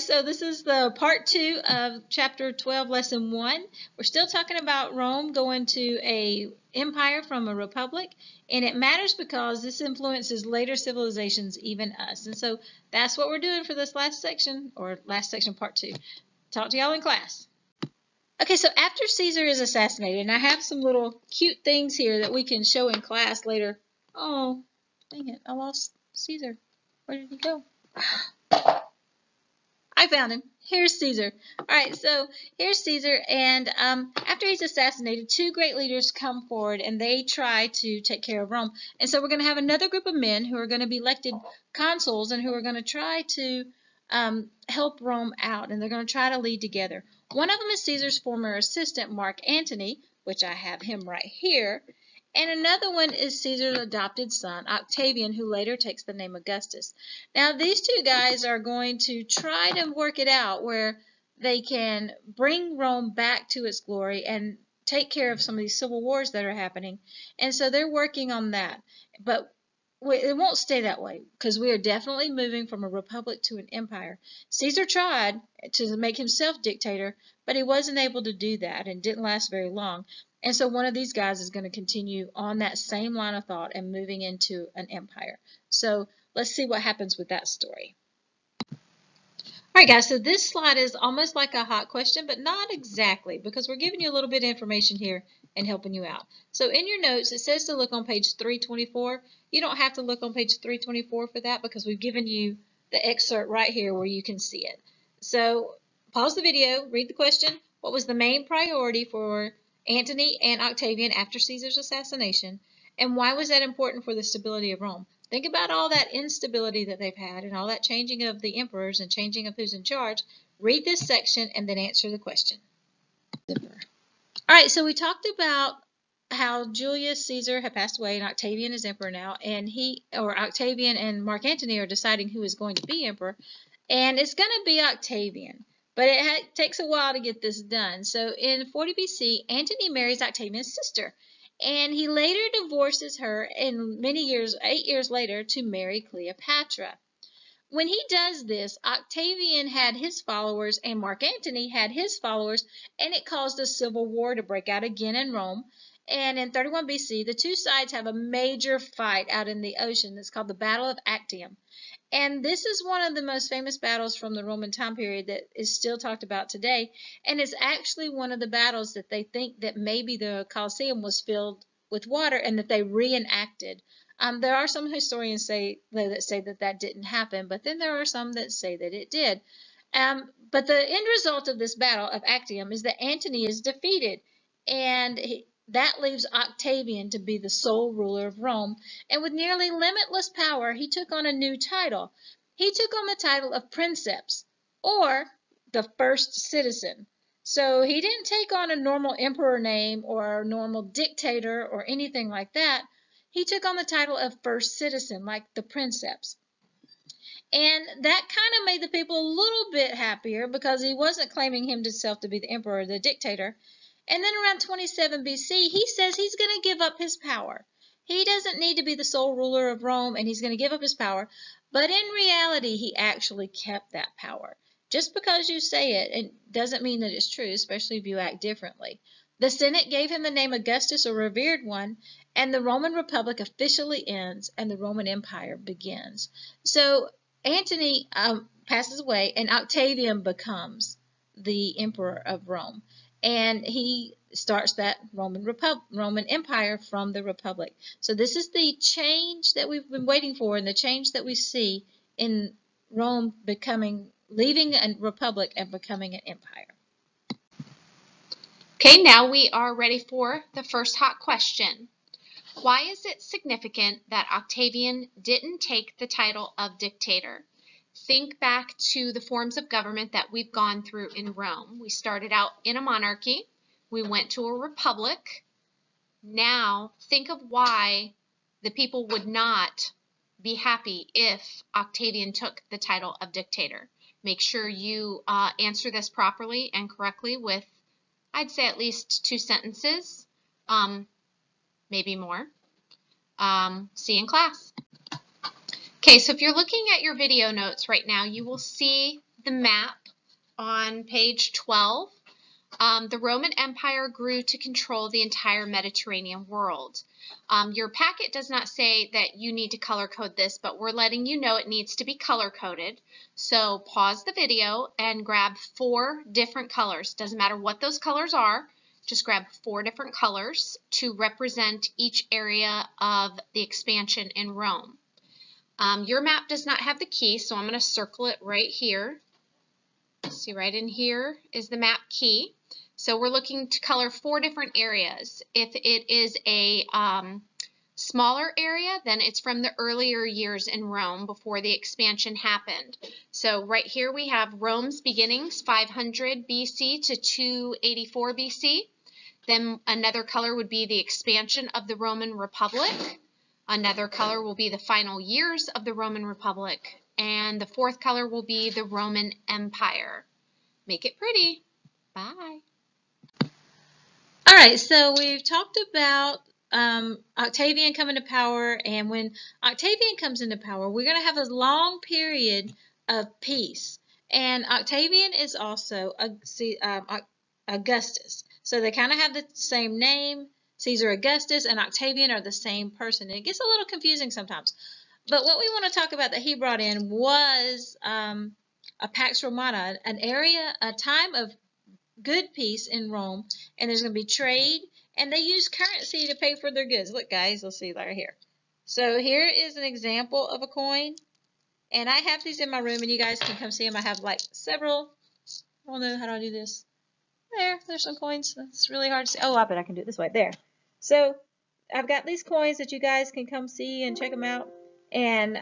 So this is the part 2 of chapter 12, lesson 1. We're still talking about Rome going to a empire from a republic, and it matters because this influences later civilizations, even us. And so that's what we're doing for this last section, or last section, part 2. Talk to y'all in class. Okay, so after Caesar is assassinated, and I have some little cute things here that we can show in class later. Oh, dang it, I lost Caesar. Where did he go? I found him. Here's Caesar. All right, so here's Caesar, and after he's assassinated, two great leaders come forward, and they try to take care of Rome. And so we're going to have another group of men who are going to be elected consuls and who are going to try to help Rome out, and they're going to try to lead together. One of them is Caesar's former assistant, Mark Antony, which I have him right here. And another one is Caesar's adopted son, Octavian, who later takes the name Augustus. Now, these two guys are going to try to work it out where they can bring Rome back to its glory and take care of some of these civil wars that are happening. And so they're working on that. But it won't stay that way because we are definitely moving from a republic to an empire. Caesar tried to make himself dictator, but he wasn't able to do that and didn't last very long. And so one of these guys is going to continue on that same line of thought and moving into an empire. So let's see what happens with that story. All right, guys, so this slide is almost like a hot question, but not exactly, because we're giving you a little bit of information here and helping you out. So in your notes, it says to look on page 324. You don't have to look on page 324 for that because we've given you the excerpt right here where you can see it. So pause the video, read the question. What was the main priority for Antony and Octavian after Caesar's assassination, and why was that important for the stability of Rome? Think about all that instability that they've had and all that changing of the emperors and changing of who's in charge. Read this section and then answer the question. All right, so we talked about how Julius Caesar had passed away and Octavian is emperor now, and Octavian and Mark Antony are deciding who is going to be emperor, and it's going to be Octavian. But it takes a while to get this done. So in 40 BC, Antony marries Octavian's sister, and he later divorces her in 8 years later, to marry Cleopatra. When he does this, Octavian had his followers and Mark Antony had his followers, and it caused a civil war to break out again in Rome. And in 31 BC, the two sides have a major fight out in the ocean that's called the Battle of Actium. And this is one of the most famous battles from the Roman time period that is still talked about today. And it's actually one of the battles that they think that maybe the Colosseum was filled with water and that they reenacted. There are some historians that say that didn't happen, but then there are some that say that it did. But the end result of this battle of Actium is that Antony is defeated, and that leaves Octavian to be the sole ruler of Rome, and with nearly limitless power, he took on a new title. He took on the title of Princeps, or the first citizen. So he didn't take on a normal emperor name or a normal dictator or anything like that. He took on the title of first citizen, like the Princeps. And that kind of made the people a little bit happier because he wasn't claiming himself to be the emperor or the dictator. And then around 27 BC, he says he's going to give up his power. He doesn't need to be the sole ruler of Rome, and he's going to give up his power. But in reality, he actually kept that power. Just because you say it, it doesn't mean that it's true, especially if you act differently. The Senate gave him the name Augustus, or revered one, and the Roman Republic officially ends, and the Roman Empire begins. So Antony passes away, and Octavian becomes the emperor of Rome. And he starts that Roman Empire from the Republic. So this is the change that we've been waiting for, and the change that we see in Rome leaving a republic and becoming an empire. Okay, now we are ready for the first hot question. Why is it significant that Octavian didn't take the title of dictator? Think back to the forms of government that we've gone through in Rome. We started out in a monarchy. We went to a republic. Now, think of why the people would not be happy if Octavian took the title of dictator. Make sure you answer this properly and correctly with, I'd say, at least 2 sentences, maybe more. See you in class. Okay, so if you're looking at your video notes right now, you will see the map on page 12, the Roman Empire grew to control the entire Mediterranean world. Your packet does not say that you need to color code this, but we're letting you know it needs to be color coded. So pause the video and grab 4 different colors. Doesn't matter what those colors are, just grab 4 different colors to represent each area of the expansion in Rome. Your map does not have the key, so I'm going to circle it right here. See, right in here is the map key. So we're looking to color 4 different areas. If it is a smaller area, then it's from the earlier years in Rome before the expansion happened. So right here we have Rome's beginnings, 500 BC to 284 BC. Then another color would be the expansion of the Roman Republic. Another color will be the final years of the Roman Republic. And the 4th color will be the Roman Empire. Make it pretty. Bye. All right, so we've talked about Octavian coming to power, and when Octavian comes into power, we're going to have a long period of peace. And Octavian is also Augustus. So they kind of have the same name. Caesar Augustus and Octavian are the same person. And it gets a little confusing sometimes. But what we want to talk about that he brought in was a Pax Romana, an area, a time of good peace in Rome, and there's going to be trade, and they use currency to pay for their goods. Look, guys, let's see right here. So here is an example of a coin, and I have these in my room, and you guys can come see them. I have like several. I don't know how do I do this. There's some coins. That's really hard to see. Oh, I bet I can do it this way. There. So I've got these coins that you guys can come see and check them out, and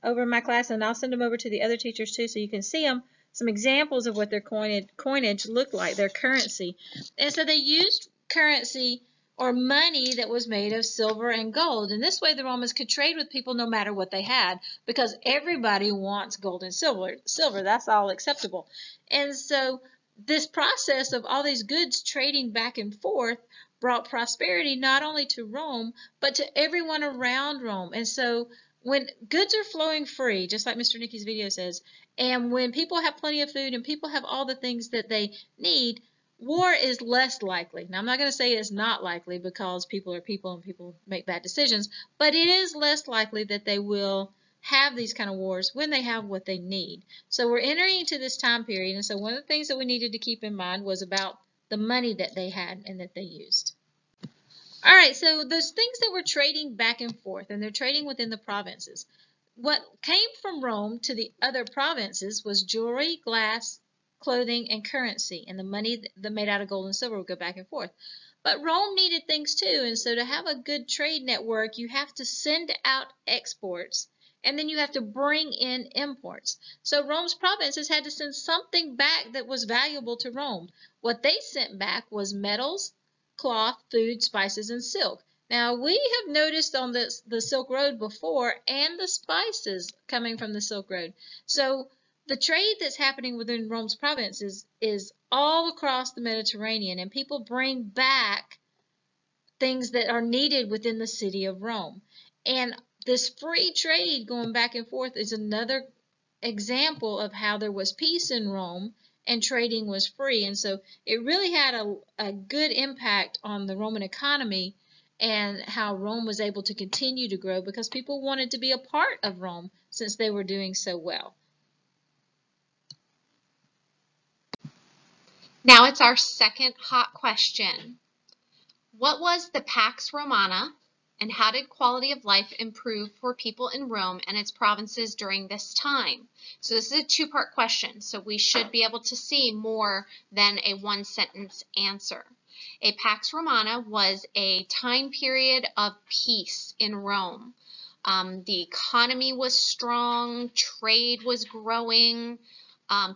over in my class, and I'll send them over to the other teachers too, so you can see them. Some examples of what their coinage looked like, their currency. And so they used currency or money that was made of silver and gold. And this way the Romans could trade with people no matter what they had, because everybody wants gold and silver. That's all acceptable. And so this process of all these goods trading back and forth brought prosperity not only to Rome, but to everyone around Rome. And so when goods are flowing free, just like Mr. Nicky's video says, and when people have plenty of food and people have all the things that they need, war is less likely. Now, I'm not going to say it's not likely, because people are people and people make bad decisions, but it is less likely that they will have these kind of wars when they have what they need. So we're entering into this time period, and so one of the things that we needed to keep in mind was about the money that they had and that they used. All right, so those things that were trading back and forth, and they're trading within the provinces. What came from Rome to the other provinces was jewelry, glass, clothing, and currency, and the money that made out of gold and silver would go back and forth. But Rome needed things too, and so to have a good trade network, you have to send out exports, and then you have to bring in imports. So Rome's provinces had to send something back that was valuable to Rome. What they sent back was metals, cloth, food, spices, and silk. Now, we have noticed on the Silk Road before, and the spices coming from the Silk Road. So the trade that's happening within Rome's provinces is all across the Mediterranean, and people bring back things that are needed within the city of Rome. And this free trade going back and forth is another example of how there was peace in Rome and trading was free. And so it really had a good impact on the Roman economy and how Rome was able to continue to grow, because people wanted to be a part of Rome since they were doing so well. Now it's our second hot question. What was the Pax Romana, and how did quality of life improve for people in Rome and its provinces during this time? So this is a two-part question, so we should be able to see more than a one-sentence answer. A Pax Romana was a time period of peace in Rome. The economy was strong, trade was growing,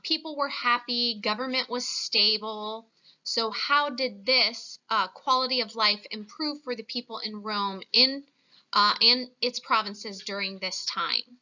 people were happy, government was stable. So how did this quality of life improve for the people in Rome and its provinces during this time?